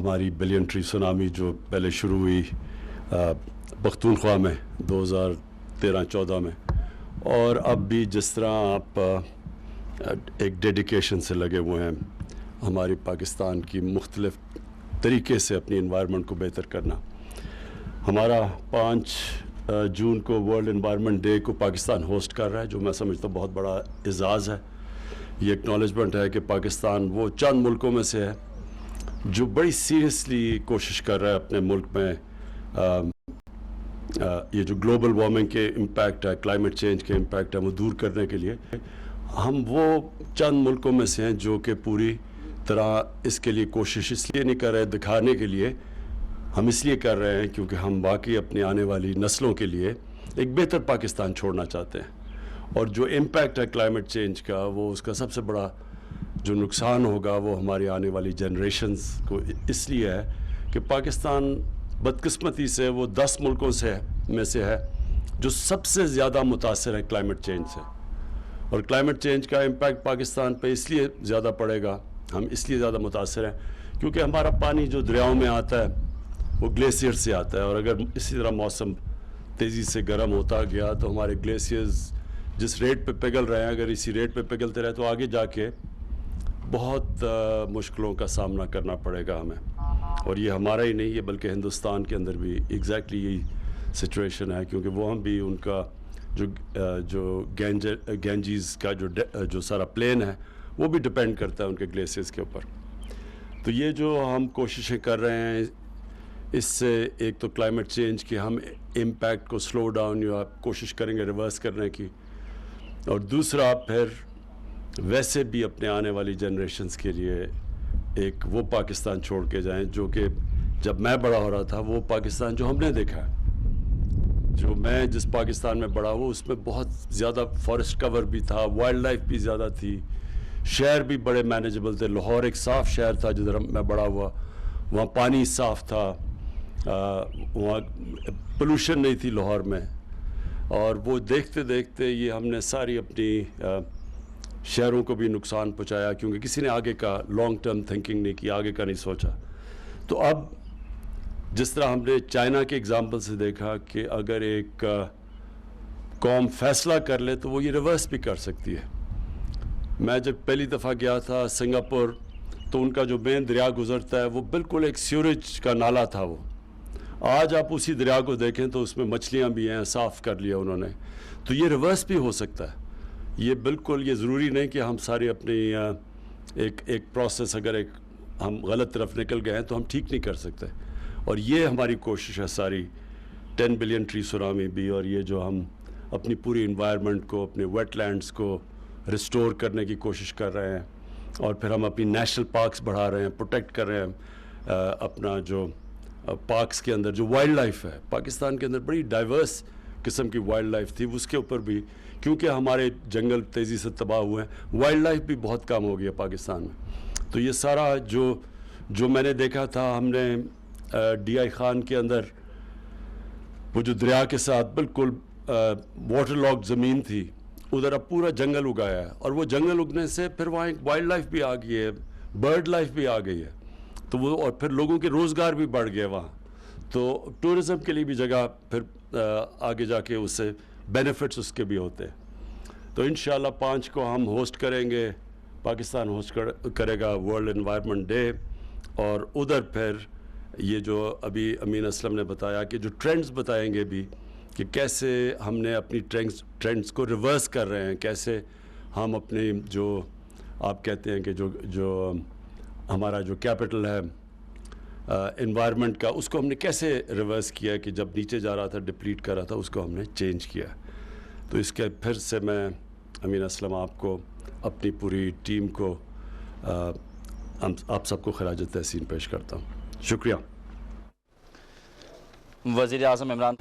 ہماری billion tree tsunami جو پہلے شروع ہوئی پختونخوا میں 2013-14 میں، اور اب بھی جس طرح آپ ایک ڈیڈیکیشن سے لگے ہوئے ہیں ہماری پاکستان کی مختلف طریقے سے اپنی انوائرمنٹ کو بہتر کرنا. ہمارا 5 جون کو ورلڈ انوائرمنٹ ڈے کو پاکستان ہوسٹ کر رہا ہے، جو میں سمجھتا ہوں بہت بڑا اعزاز ہے. یہ اکنالجمنٹ ہے کہ پاکستان وہ چند ملکوں میں سے ہے جو بڑی سیریسلی کوشش کر رہا ہے اپنے ملک میں یہ جو گلوبل وارمنگ کے امپیکٹ ہے، کلائمیٹ چینج کے امپیکٹ ہے، وہ دور کرنے کے لیے. ہم وہ چند ملکوں میں سے ہیں جو کہ پوری طرح اس کے لیے کوشش اس لیے نہیں کر رہے دکھانے کے لیے، ہم اس لیے کر رہے ہیں کیونکہ ہم باقی اپنی آنے والی نسلوں کے لیے ایک بہتر پاکستان چھوڑنا چاہتے ہیں. اور جو امپیکٹ ہے کلائمیٹ چینج کا، وہ اس کا سب سے بڑا جو نقصان ہوگا وہ ہماری آنے والی جنریشنز کو اس لیے ہے کہ پاکستان بدقسمتی سے وہ 10 ملکوں میں سے ہے جو سب سے زیادہ متاثر ہے کلائمیٹ چینج سے. اور کلائمیٹ چینج کا امپیکٹ پاکستان پہ اس لیے زیادہ پڑے گا، ہم اس لیے زیادہ متاثر ہیں کیونکہ ہمارا پانی جو دریاؤں میں آتا ہے وہ گلیشیئر سے آتا ہے، اور اگر اسی طرح موسم تیزی سے گرم ہوتا گیا تو ہمارے گلیشیئرز جس ریٹ پہ پگھل رہے ہیں، اگر اسی ریٹ پہ پگھلتے رہے تو آگے جا کے بہت مشکلوں کا سامنا کرنا پڑے گا ہمیں. اور یہ ہمارا ہی نہیں ہے بلکہ ہندوستان کے اندر بھی ایگزیکٹلی یہی سچویشن ہے، کیونکہ وہ ہم بھی ان کا جو گینجیز کا جو سارا پلین ہے وہ بھی ڈپینڈ کرتا ہے ان کے گلیشیئرز کے اوپر. تو یہ جو ہم کوششیں کر رہے ہیں اس سے ایک تو کلائمیٹ چینج کے ہم امپیکٹ کو سلو ڈاؤن یا کوشش کریں گے ریورس کرنے کی، اور دوسرا پھر ویسے بھی اپنے آنے والی جنریشنز کے لیے ایک وہ پاکستان چھوڑ کے جائیں جو کہ جب میں بڑا ہو رہا تھا وہ پاکستان جو ہم نے دیکھا ہے. جو میں جس پاکستان میں بڑا ہوا اس میں بہت زیادہ فارسٹ کور بھی تھا، وائلڈ لائف بھی زیادہ تھی، شہر بھی بڑے مینیجبل تھے. لاہور ایک صاف شہر تھا جدھر میں بڑا ہوا، وہاں پانی صاف تھا، وہاں پولوشن نہیں تھی لاہور میں. اور وہ دیکھتے دیکھتے یہ ہم نے ساری اپنی شہروں کو بھی نقصان پہنچایا کیونکہ کسی نے آگے کا لانگ ٹرم تھنکنگ نہیں کی، آگے کا نہیں سوچا. تو اب جس طرح ہم نے چائنا کے اگزامپل سے دیکھا کہ اگر ایک قوم فیصلہ کر لے تو وہ یہ ریورس بھی کر سکتی ہے. میں جب پہلی دفعہ گیا تھا سنگاپور تو ان کا جو مین دریا گزرتا ہے وہ بالکل ایک سیوریج کا نالا تھا. وہ آج آپ اسی دریا کو دیکھیں تو اس میں مچھلیاں بھی ہیں، صاف کر لیا انہوں نے. تو یہ ریورس بھی ہو سکتا ہے. یہ بالکل یہ ضروری نہیں کہ ہم سارے اپنی ایک پروسیس اگر ہم غلط طرف نکل گئے ہیں تو ہم ٹھیک نہیں کر سکتے. اور یہ ہماری کوشش ہے ساری 10 بلین ٹری سونامی بھی، اور یہ جو ہم اپنی پوری انوائرمنٹ کو، اپنے ویٹ لینڈز کو ریسٹور کرنے کی کوشش کر رہے ہیں، اور پھر ہم اپنی نیشنل پارکس بڑھا رہے ہیں، پروٹیکٹ کر رہے ہیں اپنا جو پارکس کے اندر جو وائلڈ لائف ہے. پاکستان کے اندر بڑی ڈائیورس قسم کی وائلڈ لائف تھی، اس کے اوپر بھی کیونکہ ہمارے جنگل تیزی سے تباہ ہوئے ہیں، وائلڈ لائف بھی بہت کم ہو گئی ہے پاکستان میں. تو یہ سارا جو میں نے دیکھا تھا، ہم نے ڈی آئی خان کے اندر وہ جو دریا کے ساتھ بالکل واٹر لاک زمین تھی، ادھر اب پورا جنگل اگایا ہے، اور وہ جنگل اگنے سے پھر وہاں ایک وائلڈ لائف بھی آ گئی ہے، برڈ لائف بھی آ گئی ہے. تو وہ اور پھر لوگوں کے روزگار بھی بڑھ گئے وہاں. تو ٹورزم کے لیے بھی جگہ پھر آگے جا کے اس سے بینیفٹس اس کے بھی ہوتے ہیں. تو انشاءاللہ 5 کو ہم ہوسٹ کریں گے، پاکستان ہوسٹ کرے گا ورلڈ انوائرمنٹ ڈے. اور ادھر پھر یہ جو ابھی امین اسلم نے بتایا کہ جو ٹرینڈز بتائیں گے بھی کہ کیسے ہم نے اپنی ٹرینڈز کو ریورس کر رہے ہیں، کیسے ہم اپنی جو آپ کہتے ہیں کہ جو ہمارا جو کیپٹل ہے انوائرمنٹ کا، اس کو ہم نے کیسے ریورس کیا کہ جب نیچے جا رہا تھا ڈپلیٹ کر رہا تھا، اس کو ہم نے چینج کیا. تو اس کے پھر سے میں امین اسلم آپ کو، اپنی پوری ٹیم کو، آپ سب کو خراج تحسین پیش کرتا ہوں. شکریہ. وزیر اعظم عمران